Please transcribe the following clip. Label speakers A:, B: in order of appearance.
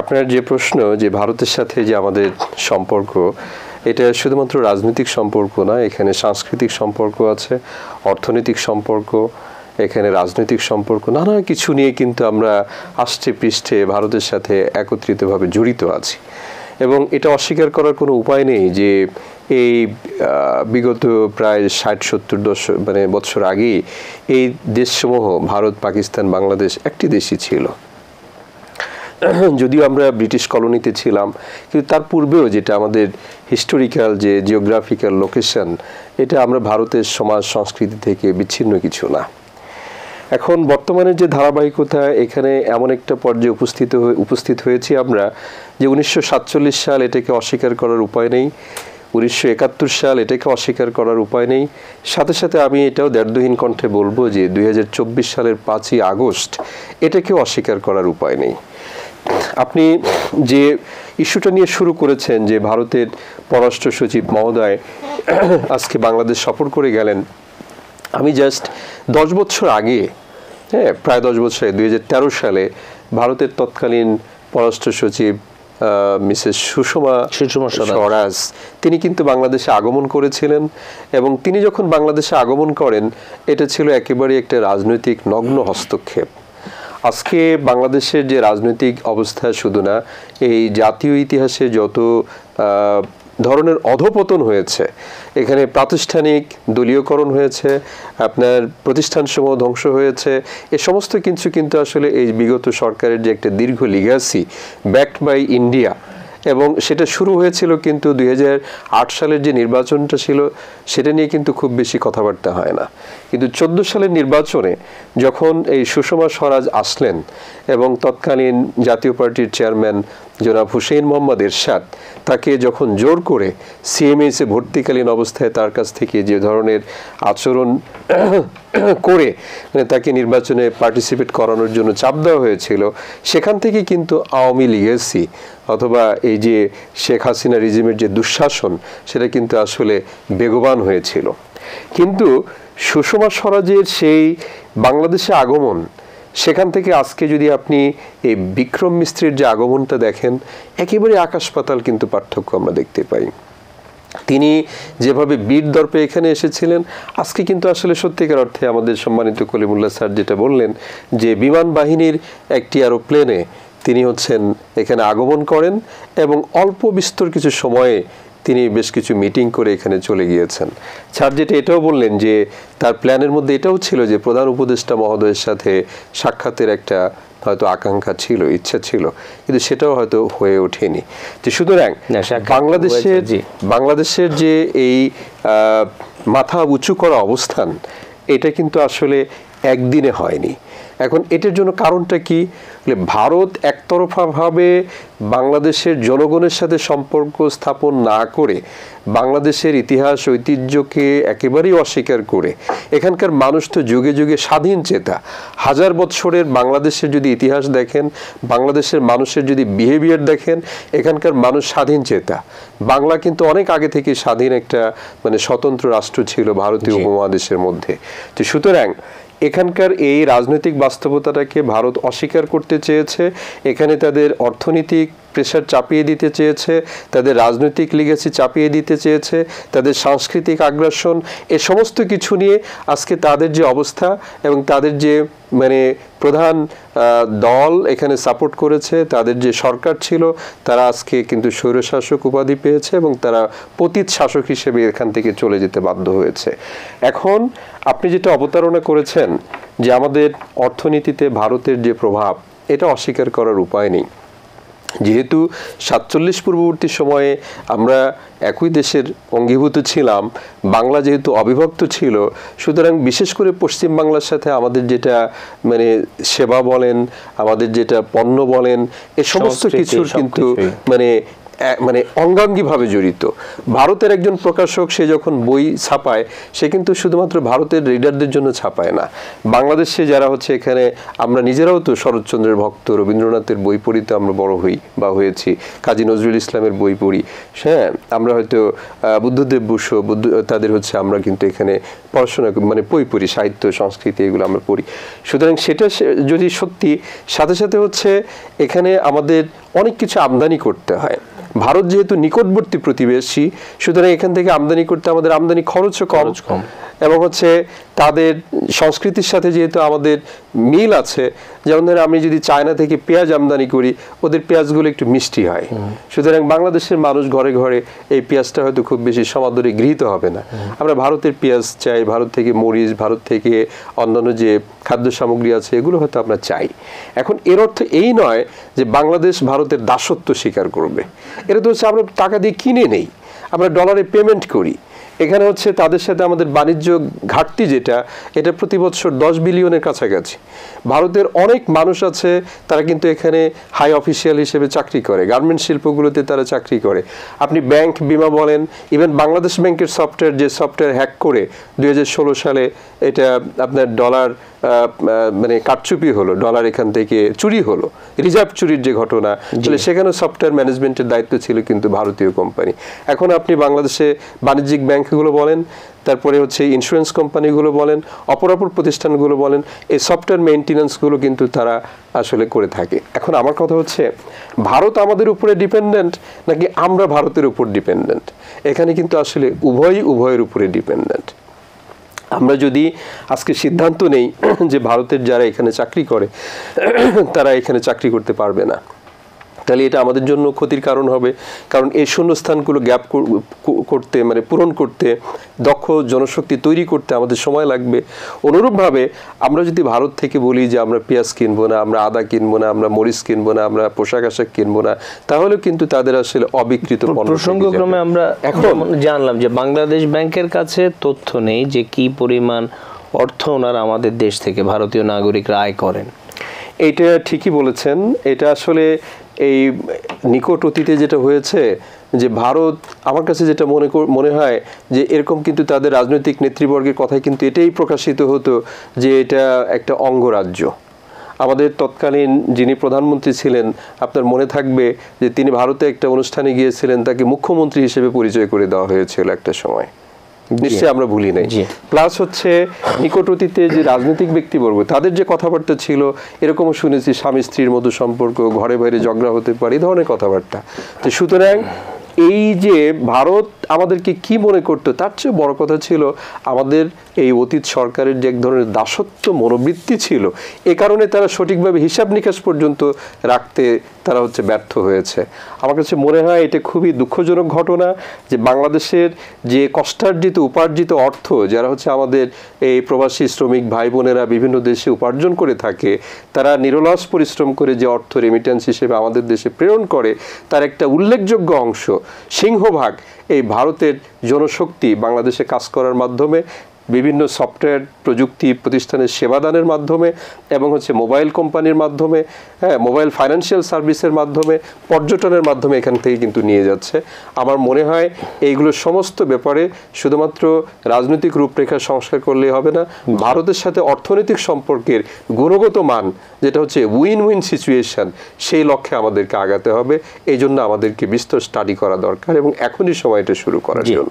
A: আপনার যে প্রশ্ন যে ভারতের সাথে যে আমাদের সম্পর্ক, এটা শুধুমাত্র রাজনৈতিক সম্পর্ক না, এখানে সাংস্কৃতিক সম্পর্ক আছে, অর্থনৈতিক সম্পর্ক, এখানে রাজনৈতিক সম্পর্ক, নানা কিছু নিয়ে কিন্তু আমরা আষ্টে পৃষ্ঠে ভারতের সাথে একত্রিতভাবে জড়িত আছি। এবং এটা অস্বীকার করার কোনো উপায় নেই যে এই বিগত প্রায় ৬০-৭০ বছর আগেই এই দেশসমূহ ভারত, পাকিস্তান, বাংলাদেশ একটি দেশই ছিল। যদিও আমরা ব্রিটিশ কলোনিতে ছিলাম, কিন্তু তার পূর্বেও যেটা আমাদের হিস্টোরিক্যাল যে জিওগ্রাফিক্যাল লোকেশন, এটা আমরা ভারতের সমাজ সংস্কৃতি থেকে বিচ্ছিন্ন কিছু না। এখন বর্তমানে যে ধারাবাহিকতা, এখানে এমন একটা পর্যায়ে উপস্থিত হয়েছি আমরা যে ১৯৪৭ সাল এটাকে অস্বীকার করার উপায় নেই, ১৯৭১ সাল এটাকে অস্বীকার করার উপায় নেই। সাথে সাথে আমি এটাও দ্ব্যর্থহীন কণ্ঠে বলবো যে ২০২৪ সালের ৫ই আগস্ট এটাকেও অস্বীকার করার উপায় নেই। আপনি যে ইস্যুটা নিয়ে শুরু করেছেন যে ভারতের পররাষ্ট্র সচিব মহোদয় আজকে বাংলাদেশ সফর করে গেলেন, আমি জাস্ট ১০ বছর আগে, প্রায় ১০ বছর, ২০১৩ সালে ভারতের তৎকালীন পররাষ্ট্র সচিব মিসেস সুষমা স্বরাজ, তিনি কিন্তু বাংলাদেশে আগমন করেছিলেন। এবং তিনি যখন বাংলাদেশে আগমন করেন, এটা ছিল একেবারে একটা রাজনৈতিক নগ্ন হস্তক্ষেপ। আজকে বাংলাদেশের যে রাজনৈতিক অবস্থা, শুধু না, এই জাতীয় ইতিহাসে যত ধরনের অধপতন হয়েছে, এখানে প্রাতিষ্ঠানিক দলীয়করণ হয়েছে, আপনার প্রতিষ্ঠানসমূহ ধ্বংস হয়েছে, এ সমস্ত কিছু কিন্তু আসলে এই বিগত সরকারের যে একটা দীর্ঘ লিগ্যাসি ব্যাকড বাই ইন্ডিয়া, এবং সেটা শুরু হয়েছিল কিন্তু ২০০৮ সালের যে নির্বাচনটা ছিল সেটা নিয়ে কিন্তু খুব বেশি কথাবার্তা হয় না। কিন্তু ১৪ সালের নির্বাচনে যখন এই সুষমা স্বরাজ আসলেন এবং তৎকালীন জাতীয় পার্টির চেয়ারম্যান জনাব হুসেইন মোহাম্মদ এরশাদ তাকে যখন জোর করে সিএমএইচে ভর্তিকালীন অবস্থায় তার কাছ থেকে যে ধরনের আচরণ করে তাকে নির্বাচনে পার্টিসিপেট করানোর জন্য চাপ দেওয়া হয়েছিল, সেখান থেকে কিন্তু আওয়ামী লিগ্যাসি অথবা এই যে শেখ হাসিনা রিজিমের যে দুঃশাসন, সেটা কিন্তু আসলে বেগবান হয়েছিল। কিন্তু সুষমা স্বরাজের সেই বাংলাদেশে আগমন, সেখান থেকে আজকে যদি আপনি এই বিক্রম মিস্ত্রির যে আগমনটা দেখেন, একেবারে আকাশ পাতাল কিন্তু পার্থক্য আমরা দেখতে পাই। তিনি যেভাবে বীর দর্পে এখানে এসেছিলেন, আজকে কিন্তু আসলে সত্যিকার অর্থে আমাদের সম্মানিত কলিমুল্লাহ স্যার যেটা বললেন যে বিমান বাহিনীর একটি এরোপ্লেনে তিনি এখানে আগমন করেন এবং অল্প বিস্তর কিছু সময়ে তিনি বেশ কিছু মিটিং করে এখানে চলে গিয়েছেন। স্যার যেটা এটাও বললেন যে তার প্ল্যানের মধ্যে এটাও ছিল যে প্রধান উপদেষ্টা মহোদয়ের সাথে সাক্ষাতের একটা হয়তো আকাঙ্ক্ষা ছিল, ইচ্ছা ছিল, কিন্তু সেটাও হয়তো হয়ে ওঠেনি। যে সুতরাং বাংলাদেশের যে এই মাথা উঁচু করা অবস্থান, এটা কিন্তু আসলে একদিনে হয়নি। এখন এটার জন্য কারণটা কি? ভারত একতরফাভাবে বাংলাদেশের জনগণের সাথে সম্পর্ক স্থাপন না করে, বাংলাদেশের ইতিহাস ঐতিহ্যকে একেবারেই অস্বীকার করে, এখানকার মানুষ তো যুগে যুগে স্বাধীন চেতা। ১০০০ বছরের বাংলাদেশের যদি ইতিহাস দেখেন, বাংলাদেশের মানুষের যদি বিহেভিয়ার দেখেন, এখানকার মানুষ স্বাধীন চেতা। বাংলা কিন্তু অনেক আগে থেকে স্বাধীন একটা স্বতন্ত্র রাষ্ট্র ছিল ভারতীয় উপমহাদেশের মধ্যে। তো সুতরাং এখানকার এই রাজনৈতিক বাস্তবতাটাকে ভারত অস্বীকার করতে চেয়েছে, এখানে তাদের অর্থনৈতিক প্রেশার চাপিয়ে দিতে চেয়েছে, তাদের রাজনৈতিক লিগ্যাসি চাপিয়ে দিতে চেয়েছে, তাদের সাংস্কৃতিক আগ্রাসন, এ সমস্ত কিছু নিয়ে আজকে তাদের যে অবস্থা এবং তাদের যে প্রধান দল এখানে সাপোর্ট করেছে, তাদের যে সরকার ছিল, তারা আজকে কিন্তু স্বৈরশাসক উপাধি পেয়েছে এবং তারা পতিত শাসক হিসেবে এখান থেকে চলে যেতে বাধ্য হয়েছে। এখন আপনি যেটা অবতারণা করেছেন যে আমাদের অর্থনীতিতে ভারতের যে প্রভাব, এটা অস্বীকার করার উপায় নেই। যেহেতু ৪৭ পূর্ববর্তী সময়ে আমরা একই দেশের অঙ্গীভূত ছিলাম, বাংলা যেহেতু অবিভক্ত ছিল, সুতরাং বিশেষ করে পশ্চিম বাংলার সাথে আমাদের যেটা সেবা বলেন, আমাদের যেটা পণ্য বলেন, এ সমস্ত কিছুর কিন্তু অঙ্গাঙ্গিভাবে জড়িত। ভারতের একজন প্রকাশক সে যখন বই ছাপায়, সে কিন্তু শুধুমাত্র ভারতের রিডারদের জন্য ছাপায় না। বাংলাদেশে যারা এখানে, আমরা নিজেরাও তো শরৎচন্দ্রের ভক্ত, রবীন্দ্রনাথের বই পড়িতে আমরা বড় হই বা হয়েছি, কাজী নজরুল ইসলামের বই পড়ি, হ্যাঁ, আমরা হয়তো বুদ্ধদেব বসু, তাদের আমরা কিন্তু এখানে পড়াশোনা বই পড়ি, সাহিত্য সংস্কৃতি এগুলো আমরা পড়ি। সুতরাং সেটা যদি সত্যি, সাথে সাথে এখানে আমাদের অনেক কিছু আমদানি করতে হয়। ভারত যেহেতু নিকটবর্তী প্রতিবেশী, সুতরাং এখান থেকে আমদানি করতে আমাদের আমদানি খরচও কম, এবং হচ্ছে তাদের সংস্কৃতির সাথে যেহেতু আমাদের মিল আছে। যেমন ধরেন আমি যদি চায়না থেকে পেঁয়াজ আমদানি করি, ওদের পেঁয়াজগুলো একটু মিষ্টি হয়, সুতরাং বাংলাদেশের মানুষ ঘরে ঘরে এই পেঁয়াজটা হয়তো খুব বেশি সমাদরে গৃহীত হবে না। আমরা ভারতের পেঁয়াজ চাই, ভারত থেকে মরিচ, ভারত থেকে অন্যান্য যে খাদ্য সামগ্রী আছে এগুলো হয়তো আমরা চাই। এখন এর অর্থ এই নয় যে বাংলাদেশ ভারতের দাসত্ব স্বীকার করবে। এটা তো হচ্ছে আমরা টাকা দিয়ে কিনে নেই, আমরা ডলারে পেমেন্ট করি। এখানে হচ্ছে তাদের সাথে আমাদের বাণিজ্য ঘাটতি যেটা, এটা প্রতি বছর 10 বিলিয়নের কাছাকাছি। ভারতের অনেক মানুষ আছে তারা কিন্তু এখানে হাই অফিসিয়াল হিসেবে চাকরি করে, গার্মেন্টস শিল্পগুলোতে তারা চাকরি করে। আপনি ব্যাংক, বিমা বলেন, ইভেন বাংলাদেশ ব্যাংকের সফটওয়্যার, যে সফটওয়্যার হ্যাক করে 2016 সালে এটা আপনার ডলার মানে কারচুপি হলো, ডলার এখান থেকে চুরি হলো, রিজার্ভ চুরির যে ঘটনা, সেখানে সফটওয়্যার ম্যানেজমেন্টের দায়িত্ব ছিল কিন্তু ভারতীয় কোম্পানি। এখন আপনি বাংলাদেশে বাণিজ্যিক ব্যাংকগুলো বলেন, তারপরে হচ্ছে ইন্স্যুরেন্স কোম্পানিগুলো বলেন, অপরাপর প্রতিষ্ঠানগুলো বলেন, এই সফটওয়্যার মেইনটেন্যান্সগুলো কিন্তু তারা আসলে করে থাকে। এখন আমার কথা হচ্ছে, ভারত আমাদের উপরে ডিপেন্ডেন্ট নাকি আমরা ভারতের উপর ডিপেন্ডেন্ট? এখানে কিন্তু আসলে উভয়ের উপরে ডিপেন্ডেন্ট। আমরা যদি আজকে সিদ্ধান্ত নেই যে ভারতের যারা এখানে চাকরি করে তারা এখানে চাকরি করতে পারবে না, তাহলে এটা আমাদের জন্য ক্ষতির কারণ হবে। কারণ এই শূন্যস্থানগুলো গ্যাপ করতে, মানে পূরণ করতে, দক্ষ জনশক্তি তৈরি করতে আমাদের সময় লাগবে। অনুরূপভাবে আমরা যদি ভারত থেকে বলি যে আমরা পেঁয়াজ কিনবো না, আমরা আদা কিনবো না, আমরা মরিচ কিনবো না, আমরা পোশাক আশাক কিনবো না, তাহলে কিন্তু তাদের আসলে অবিকৃত পণ্য।
B: প্রসঙ্গক্রমে আমরা এখন জানলাম যে বাংলাদেশ ব্যাংকের কাছে তথ্য নেই যে কি পরিমাণ অর্থ ওনারা আমাদের দেশ থেকে ভারতীয় নাগরিকরা আয় করেন।
A: এইটা ঠিকই বলেছেন। এটা আসলে এই নিকট অতীতে যেটা হয়েছে যে ভারত, আমার কাছে যেটা মনে হয় যে এরকম কিন্তু তাদের রাজনৈতিক নেতৃবর্গের কথায় কিন্তু এটাই প্রকাশিত হতো যে এটা একটা অঙ্গরাজ্য। আমাদের তৎকালীন যিনি প্রধানমন্ত্রী ছিলেন, আপনার মনে থাকবে যে তিনি ভারতে একটা অনুষ্ঠানে গিয়েছিলেন, তাকে মুখ্যমন্ত্রী হিসেবে পরিচয় করে দেওয়া হয়েছিল একটা সময়, নিশ্চয়ই আমরা ভুলি নাই। প্লাস হচ্ছে নিকট অতীতে যে রাজনৈতিক ব্যক্তিবর্গ তাদের যে কথাবার্তা ছিল, এরকমও শুনেছি স্বামী স্ত্রীর মতো সম্পর্ক, ঘরে বাইরে ঝগড়া হতে পারে, এই ধরনের কথাবার্তা। তো সুতরাং এই যে ভারত আমাদেরকে কি মনে করতো, তার চেয়ে বড় কথা ছিল আমাদের এই অতীত সরকারের যে এক ধরনের দাসত্ব মনোবৃত্তি ছিল, এ কারণে তারা সঠিকভাবে হিসাব নিকাশ পর্যন্ত রাখতে তারা হচ্ছে ব্যর্থ হয়েছে। আমার কাছে মনে হয় এটা খুবই দুঃখজনক ঘটনা যে বাংলাদেশের যে কষ্টার্জিত উপার্জিত অর্থ, যারা হচ্ছে আমাদের এই প্রবাসী শ্রমিক ভাই বোনেরা বিভিন্ন দেশে উপার্জন করে থাকে, তারা নিরলস পরিশ্রম করে যে অর্থ রেমিটেন্স হিসেবে আমাদের দেশে প্রেরণ করে, তার একটা উল্লেখযোগ্য অংশ, সিংহভাগ এই ভারতের জনশক্তি বাংলাদেশে কাজ করার মাধ্যমে, বিভিন্ন সফটওয়্যার প্রযুক্তি প্রতিষ্ঠানের সেবাদানের মাধ্যমে, এবং হচ্ছে মোবাইল কোম্পানির মাধ্যমে, মোবাইল ফাইন্যান্সিয়াল সার্ভিসের মাধ্যমে, পর্যটনের মাধ্যমে এখান থেকে কিন্তু নিয়ে যাচ্ছে। আমার মনে হয় এইগুলো সমস্ত ব্যাপারে শুধুমাত্র রাজনৈতিক রূপরেখা সংস্কার করলেই হবে না, ভারতের সাথে অর্থনৈতিক সম্পর্কের গুণগত মান, যেটা হচ্ছে উইন উইন সিচুয়েশন, সেই লক্ষ্যে আমাদেরকে আগাতে হবে। এই জন্য আমাদেরকে বিস্তর স্টাডি করা দরকার এবং এখনই সময়টা শুরু করার জন্য।